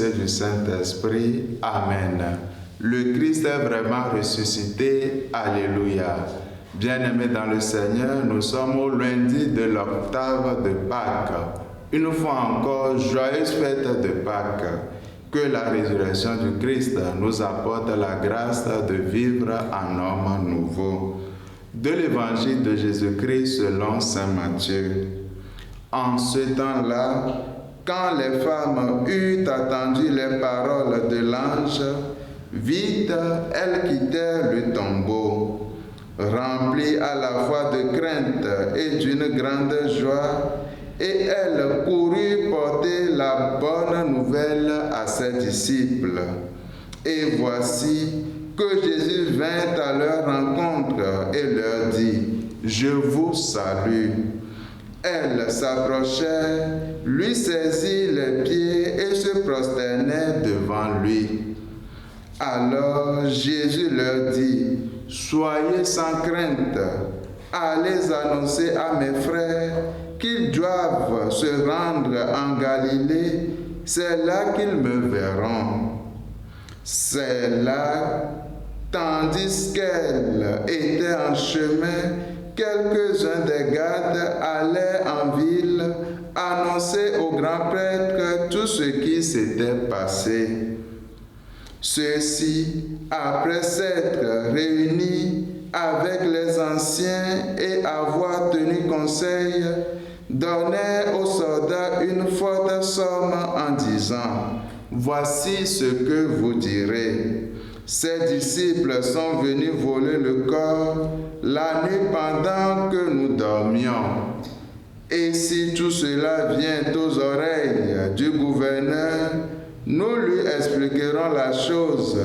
et du Saint-Esprit. Amen. Le Christ est vraiment ressuscité. Alléluia. Bien-aimés dans le Seigneur, nous sommes au lundi de l'octave de Pâques. Une fois encore, joyeuse fête de Pâques. Que la résurrection du Christ nous apporte la grâce de vivre en homme nouveau. De l'évangile de Jésus-Christ selon saint Matthieu. En ce temps-là, quand les femmes eurent attendu les paroles de l'ange, vite elles quittèrent le tombeau, remplies à la fois de crainte et d'une grande joie, et elles coururent porter la bonne nouvelle à ses disciples. Et voici que Jésus vint à leur rencontre et leur dit, « Je vous salue ». Elles s'approchèrent, lui saisirent les pieds et se prosternèrent devant lui. Alors Jésus leur dit, « Soyez sans crainte, allez annoncer à mes frères qu'ils doivent se rendre en Galilée, c'est là qu'ils me verront. » C'est là, tandis qu'elle était en chemin, quelques-uns des gardes allaient en ville annoncer au grand prêtre tout ce qui s'était passé. Ceux-ci, après s'être réunis avec les anciens et avoir tenu conseil, donnèrent aux soldats une forte somme en disant, « Voici ce que vous direz. Ces disciples sont venus voler le corps la nuit pendant que nous dormions. Et si tout cela vient aux oreilles du gouverneur, nous lui expliquerons la chose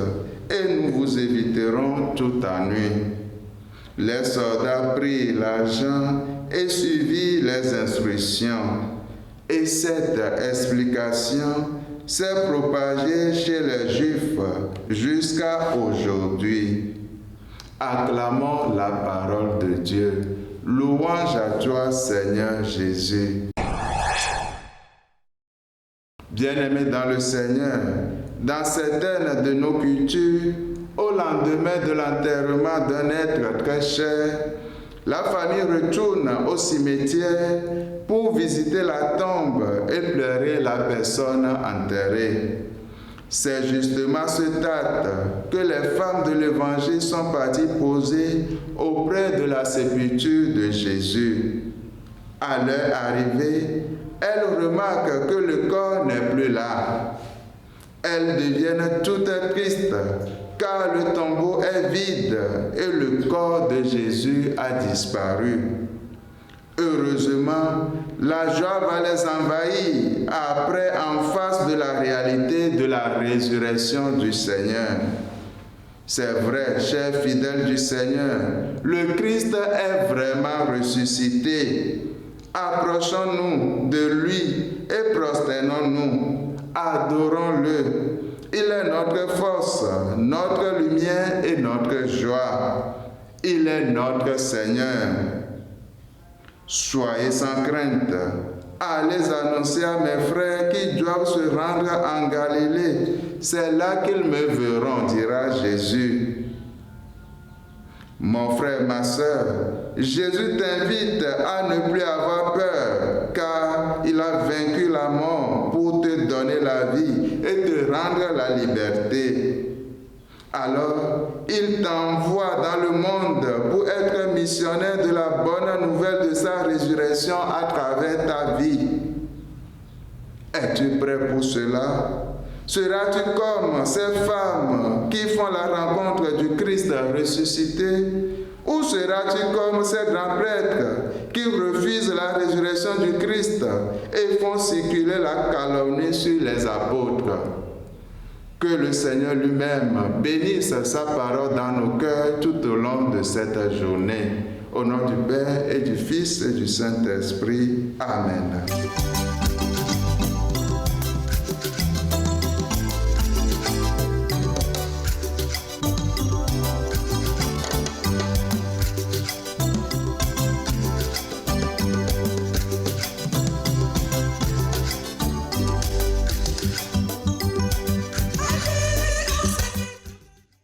et nous vous éviterons tout ennui. » Les soldats prirent l'argent et suivirent les instructions. Et cette explication s'est propagée chez les Juifs jusqu'à aujourd'hui. Acclamons la parole de Dieu. Louange à toi, Seigneur Jésus. Bien-aimés dans le Seigneur, dans certaines de nos cultures, au lendemain de l'enterrement d'un être très cher, la famille retourne au cimetière pour visiter la tombe et pleurer la personne enterrée. C'est justement ce acte que les femmes de l'Évangile sont parties poser auprès de la sépulture de Jésus. À leur arrivée, elles remarquent que le corps n'est plus là. Elles deviennent toutes tristes, car le tombeau est vide et le corps de Jésus a disparu. Heureusement, la joie va les envahir après en face de la réalité de la résurrection du Seigneur. C'est vrai, chers fidèles du Seigneur, le Christ est vraiment ressuscité. Approchons-nous de lui et prosternons-nous, adorons-le. Il est notre force, notre lumière et notre joie. Il est notre Seigneur. Soyez sans crainte. Allez annoncer à mes frères qu'ils doivent se rendre en Galilée. C'est là qu'ils me verront, dira Jésus. Mon frère, ma sœur, Jésus t'invite à ne plus avoir peur, car il a vaincu la mort pour te donner la vie et te rendre la liberté. Alors, il t'envoie dans le monde pour être missionnaire de la bonne nouvelle de sa résurrection à travers ta vie. Es-tu prêt pour cela? Seras-tu comme ces femmes qui font la rencontre du Christ ressuscité? Ou seras-tu comme ces grands prêtres qui refusent la résurrection du Christ et font circuler la calomnie sur les apôtres? Que le Seigneur lui-même bénisse sa parole dans nos cœurs tout au long de cette journée. Au nom du Père et du Fils et du Saint-Esprit. Amen.